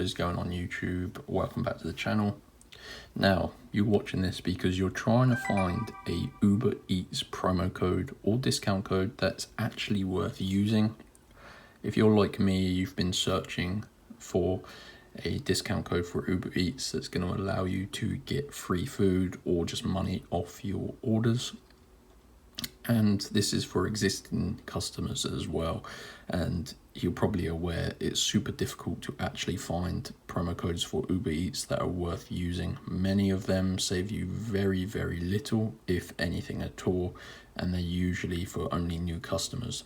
what is going on YouTube? Welcome back to the channel. Now, you're watching this because you're trying to find a Uber Eats promo code or discount code that's actually worth using. If you're like me, you've been searching for a discount code for Uber Eats that's going to allow you to get free food or just money off your orders. And this is for existing customers as well. And you're probably aware it's super difficult to actually find promo codes for Uber Eats that are worth using. Many of them save you very, very little, if anything at all, and they're usually for only new customers.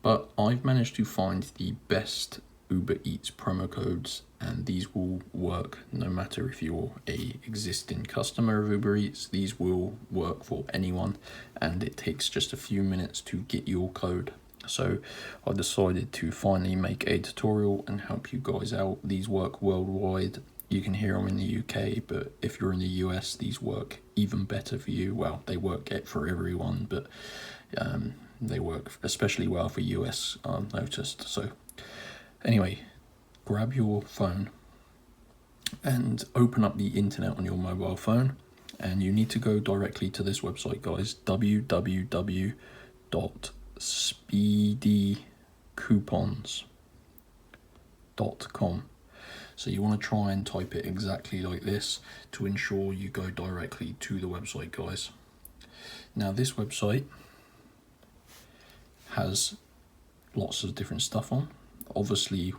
But I've managed to find the best Uber Eats promo codes, and these will work no matter if you're a existing customer of Uber Eats. These will work for anyone, and it takes just a few minutes to get your code. So I decided to finally make a tutorial and help you guys out. These work worldwide. You can hear them in the UK, but if you're in the US, these work even better for you. Well, they work for everyone, but they work especially well for US, I've noticed. So anyway, grab your phone and open up the internet on your mobile phone, and you need to go directly to this website, guys, www.speedycoupons.com. So you want to try and type it exactly like this to ensure you go directly to the website, guys. Now, this website has lots of different stuff on, obviously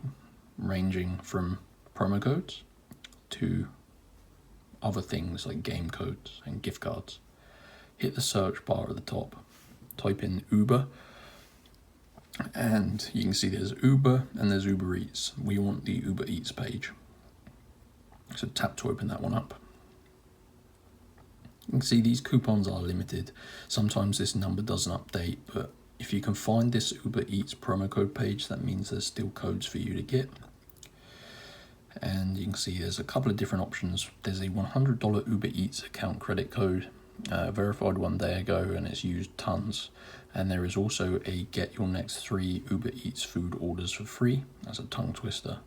ranging from promo codes to other things like game codes and gift cards. Hit the search bar at the top, type in Uber, and you can see there's Uber and there's Uber Eats. We want the Uber Eats page, so tap to open that one up. You can see these coupons are limited. Sometimes this number doesn't update, but if you can find this Uber Eats promo code page, that means there's still codes for you to get. And you can see there's a couple of different options. There's a $100 Uber Eats account credit code, verified 1 day ago, and it's used tons. And there is also a get your next 3 Uber Eats food orders for free. That's a tongue twister.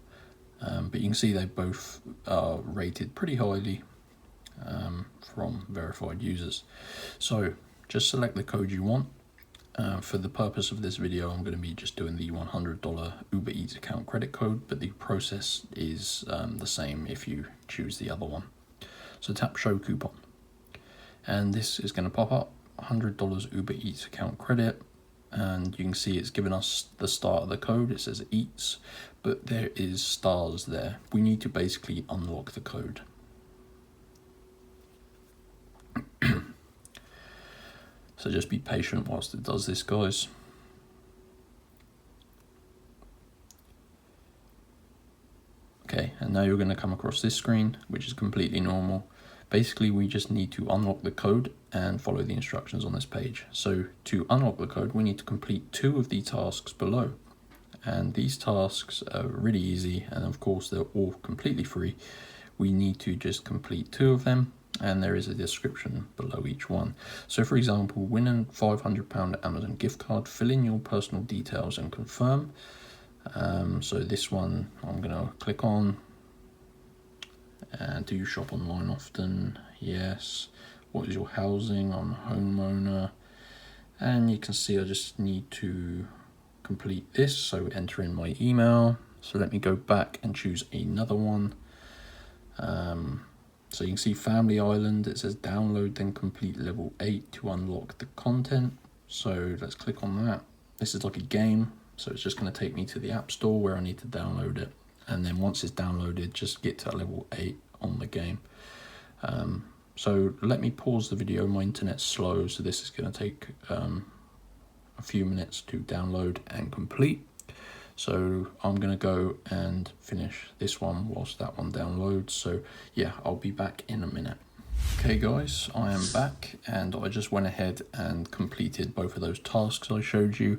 But you can see they both are rated pretty highly from verified users. So just select the code you want. For the purpose of this video, I'm going to be just doing the $100 Uber Eats account credit code, but the process is the same if you choose the other one. So tap show coupon, and this is going to pop up $100 Uber Eats account credit, and you can see it's given us the start of the code. It says Eats, but there is stars there. We need to basically unlock the code. So just be patient whilst it does this, guys. Okay, and now you're going to come across this screen, which is completely normal. Basically, we just need to unlock the code and follow the instructions on this page. So to unlock the code, we need to complete 2 of the tasks below. And these tasks are really easy, and of course, they're all completely free. We need to just complete 2 of them, and there is a description below each one. So for example, win a £500 Amazon gift card, fill in your personal details and confirm. So this one I'm going to click on. And do you shop online often? Yes. What is your housing? I'm a homeowner. And you can see I just need to complete this, so enter in my email. So let me go back and choose another one. So you can see Family Island, it says download then complete level 8 to unlock the content. So let's click on that. This is like a game, so it's just going to take me to the App Store where I need to download it. And then once it's downloaded, just get to level 8 on the game. So let me pause the video. My internet's slow, so this is going to take a few minutes to download and complete. So I'm going to go and finish this one whilst that one downloads. So yeah, I'll be back in a minute. Okay guys, I am back, and I just went ahead and completed both of those tasks I showed you.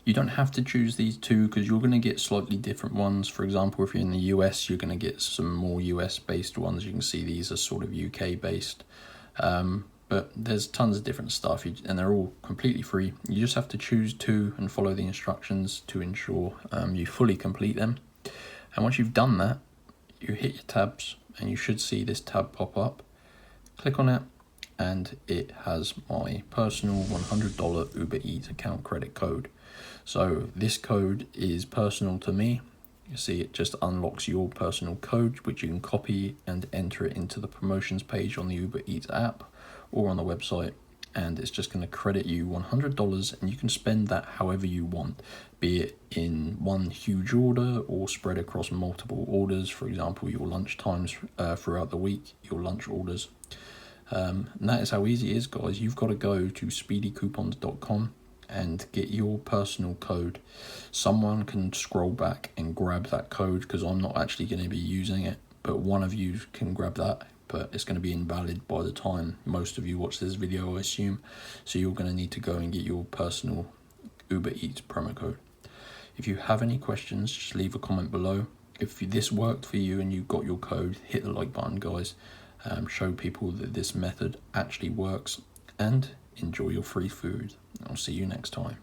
You don't have to choose these 2 because you're going to get slightly different ones. For example, if you're in the US, you're going to get some more US based ones. You can see these are sort of UK based. But there's tons of different stuff, and they're all completely free. You just have to choose 2 and follow the instructions to ensure you fully complete them. And once you've done that, you hit your tabs and you should see this tab pop up. Click on it and it has my personal $100 Uber Eats account credit code. So this code is personal to me. You see it just unlocks your personal code, which you can copy and enter it into the promotions page on the Uber Eats app or on the website. And it's just going to credit you $100 and you can spend that however you want, be it in one huge order or spread across multiple orders. For example, your lunch times throughout the week, your lunch orders. And that is how easy it is, guys. You've got to go to speedycoupons.com and get your personal code. Someone can scroll back and grab that code because I'm not actually going to be using it, but one of you can grab that, but it's going to be invalid by the time most of you watch this video, I assume. So you're going to need to go and get your personal Uber Eats promo code. If you have any questions, just leave a comment below. If this worked for you and you got your code, hit the like button, guys. Show people that this method actually works, and enjoy your free food. I'll see you next time.